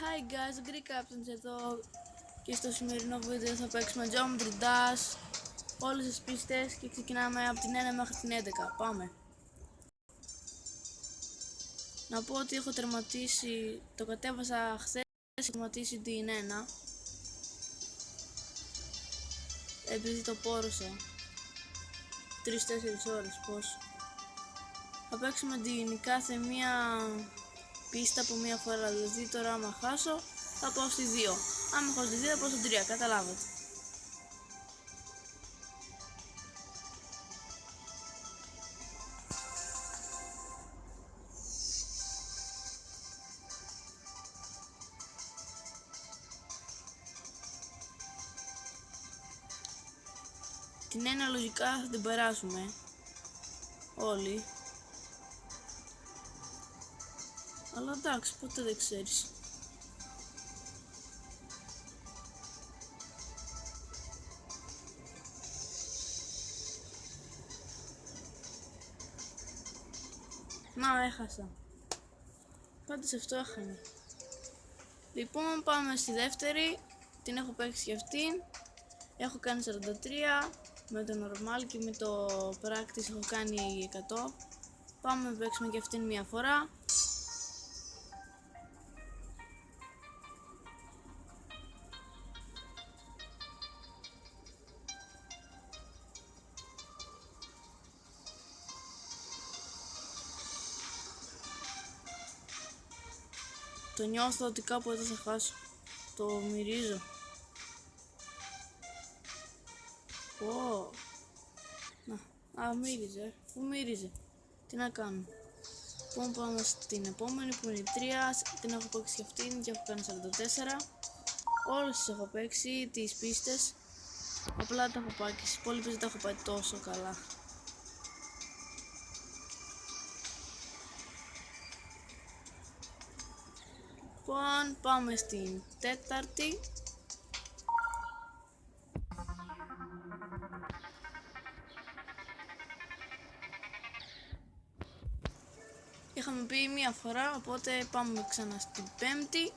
Hi guys, Greek Captains εδώ και στο σημερινό βίντεο θα παίξουμε Geometry Dash όλες τις πίστες και ξεκινάμε από την 1 μέχρι την 11. Πάμε. Να πω ότι έχω τερματίσει, το κατέβασα χθες, έχω τερματίσει την 1 επειδή το πόρωσα 3-4 ώρες πώς. Θα παίξουμε την κάθε μία πίστα από μία φορά, δηλαδή τώρα άμα χάσω θα πάω στη 2, άμα χάσω στη 2 θα πάω στη 3, καταλάβατε. Την ένα λογικά θα την περάσουμε όλοι, αλλά εντάξει, ποτέ δεν ξέρεις. Να, έχασα. Πάντως αυτό έχανε. Λοιπόν, πάμε στη δεύτερη. Την έχω παίξει και αυτήν. Έχω κάνει 43 με το normal και με το practice έχω κάνει 100. Πάμε να παίξουμε και αυτήν μία φορά. Το νιώθω ότι κάποτε θα χάσω. Το μυρίζω. Να, μύριζε. Πού μύριζε. Τι να κάνω. Λοιπόν, πάμε στην επόμενη που είναι η 3. Την έχω παίξει και αυτήν και έχω κάνει 44. Όλες τις έχω παίξει, τις πίστες. Απλά τα έχω πάει και στις υπόλοιπες δεν τα έχω πάει τόσο καλά. Λοιπόν, πάμε στην τέταρτη. Είχαμε πει μία φορά, οπότε πάμε ξανά στην πέμπτη.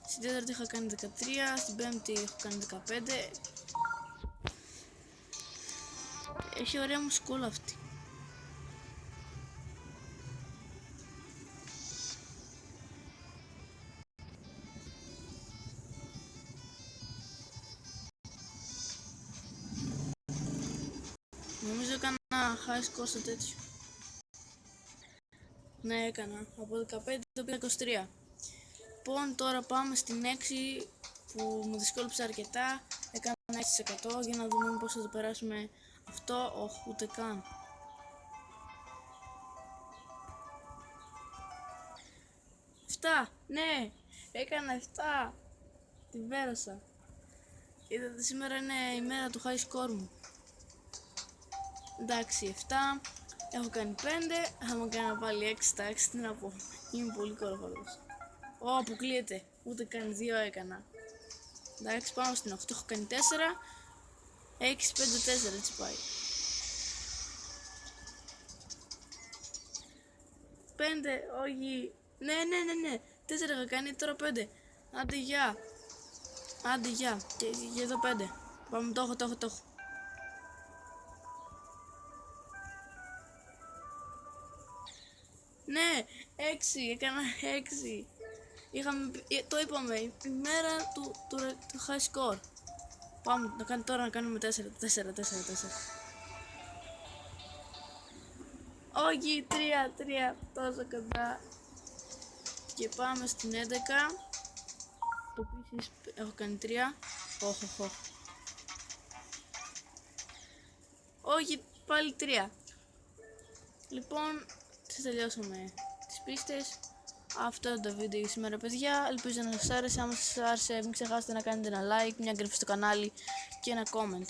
Στην τέταρτη είχα κάνει 13, στην πέμπτη έχω κάνει 15. Έχει ωραία μουσικούλα αυτή. Νομίζω έκανα high score στο τέτοιο. Ναι, έκανα. Από 15 το πήγα 23. Λοιπόν, τώρα πάμε στην 6 που μου δυσκόλεψε αρκετά. Έκανα 6% για να δούμε πώς θα το περάσουμε αυτό. Όχι, ούτε καν. 7, ναι, έκανα 7. Την πέρασα. Είδατε, σήμερα είναι η μέρα του high score μου. Εντάξει, 7. Έχω κάνει 5. Άμα κάνω πάλι 6 στα 6, τι να πω. Είμαι πολύ κοροφαλός. Αποκλείεται. Ούτε καν 2 έκανα. Εντάξει, πάμε στην 8. Έχω κάνει 4. 6, 5, 4, έτσι πάει. 5, όχι. Ναι. 4 είχα κάνει, τώρα 5. Άντε γεια. Και εδώ 5. Πάμε, το έχω. Ναι, 6, έκανα 6. Το είπαμε, η μέρα του high score. Πάμε να κάνουμε 4. Όχι, 3, τόσο κοντά. Και πάμε στην 11. Που επίσης έχω κάνει 3. Όχι, πάλι 3. Λοιπόν, τελειώσαμε τις πίστες. Αυτό είναι το βίντεο για σήμερα, παιδιά. Ελπίζω να σας άρεσε. Άμα σας άρεσε, μην ξεχάσετε να κάνετε ένα like, μια εγγραφή στο κανάλι και ένα comment.